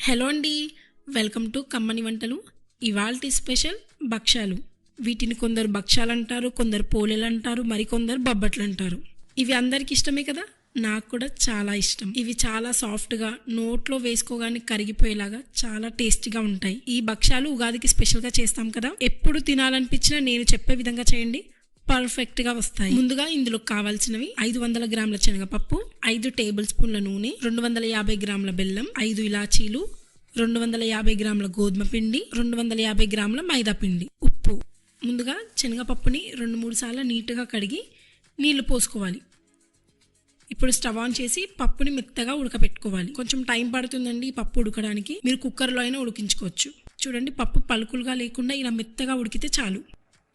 Hello అండి, welcome to కమ్మని వంటలు. ఇవాల్టి స్పెషల్ భక్షాలు. వీటిని కొందరు భక్షాలు అంటారు, కొందరు పోలేలు అంటారు, మరికొందరు బొబ్బట్లు అంటారు. ఇవి అందరికి ఇష్టమే కదా, నాకు కూడా చాలా ఇష్టం. ఇవి చాలా సాఫ్ట్గా నోట్లో వేసుకోగానే కరిగిపోయేలాగా చాలా టేస్టీగా ఉంటాయి. ఈ భక్షాలు ఉగాదికి స్పెషల్గా చేస్తాం కదా, ఎప్పుడు తినాలనిపించినా నేను చెప్పే విధంగా చేయండి, పర్ఫెక్ట్ గా వస్తాయి. ముందుగా ఇందులో కావాల్సినవి 500 గ్రాముల శనగపప్పు, 5 టేబుల్ స్పూన్ల నూనె, 250 గ్రాముల బెల్లం, 5 ఇలాచీలు, 250 గ్రాముల గోధుమ పిండి, 250 గ్రాముల మైదా పిండి, ఉప్పు. ముందుగా శనగపప్పుని 2-3 సార్లు నీట్గా కడిగి నీళ్లు పోసుకోవాలి. ఇప్పుడు స్టవ్ ఆన్ చేసి పప్పుని మెత్తగా ఉడకపెట్టుకోవాలి. కొంచెం టైం పడుతుందండి ఈ పప్పు ఉడకడానికి. మీరు కుక్కర్లో అయినా ఉడికించుకోవచ్చు. చూడండి, పప్పు పలుకులుగా లేకుండా ఇలా మెత్తగా ఉడికితే చాలు.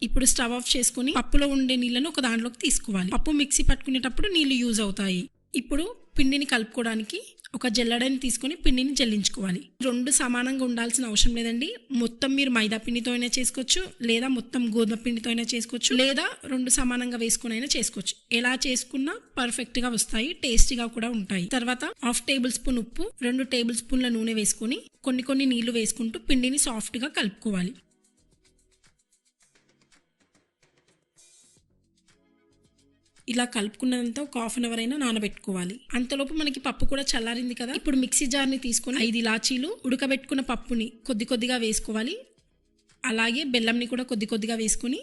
ఇప్పుడు స్టవ్ ఆఫ్ చేసుకుని పప్పులో ఉండే నీళ్ళను ఒక దాంట్లోకి తీసుకోవాలి. పప్పు మిక్సీ పట్టుకునేటప్పుడు నీళ్లు యూజ్ అవుతాయి. ఇప్పుడు పిండిని కలుపుకోవడానికి ఒక జల్లెడని తీసుకొని పిండిని జల్లించుకోవాలి. 2 సమానంగా ఉండాల్సిన అవసరం లేదండి. మొత్తం మీరు మైదా పిండితో అయినా చేసుకోవచ్చు, లేదా మొత్తం గోధుమ పిండితో అయినా చేసుకోవచ్చు, లేదా 2 సమానంగా వేసుకుని అయినా చేసుకోవచ్చు. ఎలా చేసుకున్నా పర్ఫెక్ట్ గా వస్తాయి, టేస్టీగా కూడా ఉంటాయి. తర్వాత 1/2 టేబుల్ స్పూన్ ఉప్పు, 2 టేబుల్ స్పూన్ల నూనె వేసుకొని కొన్ని నీళ్లు వేసుకుంటూ పిండిని సాఫ్ట్ గా కలుపుకోవాలి. ఇలా కలుపుకున్నంత ఒక 1/2 అవర్ అయినా నానబెట్టుకోవాలి. అంతలోపు మనకి పప్పు కూడా చల్లారింది కదా. ఇప్పుడు మిక్సీ జార్ని తీసుకొని 5 ఇలాచీలు, ఉడకబెట్టుకున్న పప్పుని కొద్దిగా వేసుకోవాలి. అలాగే బెల్లంని కూడా కొద్దిగా వేసుకొని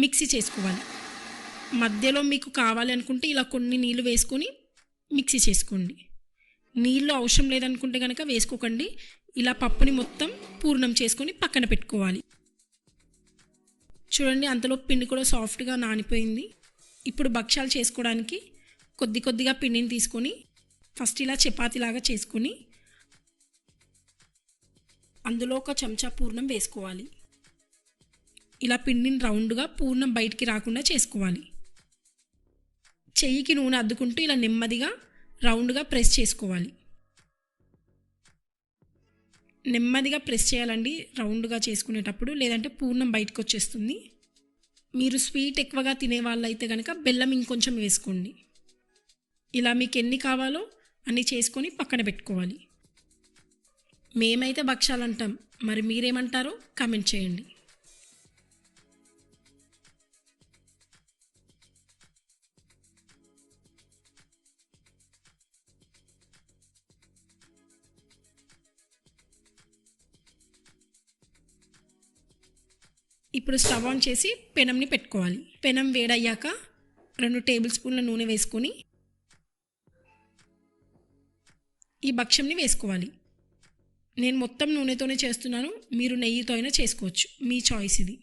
మిక్సీ చేసుకోవాలి. మధ్యలో మీకు కావాలి అనుకుంటే ఇలా కొన్ని నీళ్లు వేసుకొని మిక్సీ చేసుకోండి. నీళ్ళు అవసరం లేదనుకుంటే కనుక వేసుకోకండి. ఇలా పప్పుని మొత్తం పూర్ణం చేసుకొని పక్కన పెట్టుకోవాలి. చూడండి, అంతలో పిండి కూడా సాఫ్ట్గా నానిపోయింది. ఇప్పుడు భక్షాలు చేసుకోవడానికి కొద్దిగా పిండిని తీసుకొని ఫస్ట్ ఇలా చపాతీలాగా చేసుకొని అందులో ఒక చెంచా పూర్ణం వేసుకోవాలి. ఇలా పిండిని రౌండ్గా పూర్ణం బయటికి రాకుండా చేసుకోవాలి. చెయ్యికి నూనె అద్దుకుంటూ ఇలా నెమ్మదిగా రౌండ్గా ప్రెస్ చేసుకోవాలి. నెమ్మదిగా ప్రెస్ చేయాలండి రౌండ్గా చేసుకునేటప్పుడు, లేదంటే పూర్ణం బయటకు వచ్చేస్తుంది. మీరు స్వీట్ ఎక్కువగా తినే వాళ్ళైతే కనుక బెల్లం ఇంకొంచెం వేసుకోండి. ఇలా మీకు ఎన్ని కావాలో అన్ని చేసుకొని పక్కన పెట్టుకోవాలి. మేమైతే భక్షాలు అంటాం, మరి మీరేమంటారో కామెంట్ చేయండి. ఇప్పుడు స్టవ్ ఆన్ చేసి పెనంని పెట్టుకోవాలి. పెనం వేడయ్యాక 2 టేబుల్ స్పూన్ల నూనె వేసుకొని ఈ భక్ష్యంని వేసుకోవాలి. నేను మొత్తం నూనెతోనే చేస్తున్నాను, మీరు నెయ్యితో అయినా చేసుకోవచ్చు, మీ చాయిస్ ఇది.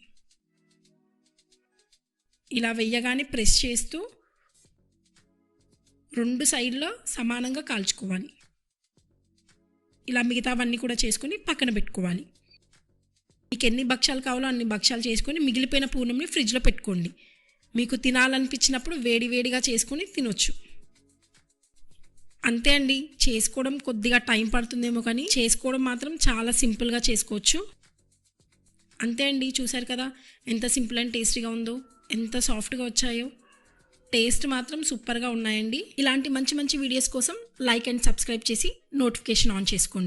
ఇలా వెయ్యగానే ప్రెస్ చేస్తూ 2 సైడ్లో సమానంగా కాల్చుకోవాలి. ఇలా మిగతావన్నీ కూడా చేసుకొని పక్కన పెట్టుకోవాలి. మీకు ఎన్ని భక్షాలు కావాలో అన్ని భక్షాలు చేసుకొని మిగిలిపోయిన పూర్ణంని ఫ్రిడ్జ్లో పెట్టుకోండి. మీకు తినాలనిపించినప్పుడు వేడిగా చేసుకొని తినొచ్చు. అంతే అండి, చేసుకోవడం కొద్దిగా టైం పడుతుందేమో కానీ చేసుకోవడం మాత్రం చాలా సింపుల్గా చేసుకోవచ్చు. అంతే అండి, చూసారు కదా ఎంత సింపుల్ అండ్ టేస్టీగా ఉందో, ఎంత సాఫ్ట్గా వచ్చాయో. టేస్ట్ మాత్రం సూపర్గా ఉన్నాయండి. ఇలాంటి మంచి వీడియోస్ కోసం లైక్ అండ్ సబ్స్క్రైబ్ చేసి నోటిఫికేషన్ ఆన్ చేసుకోండి.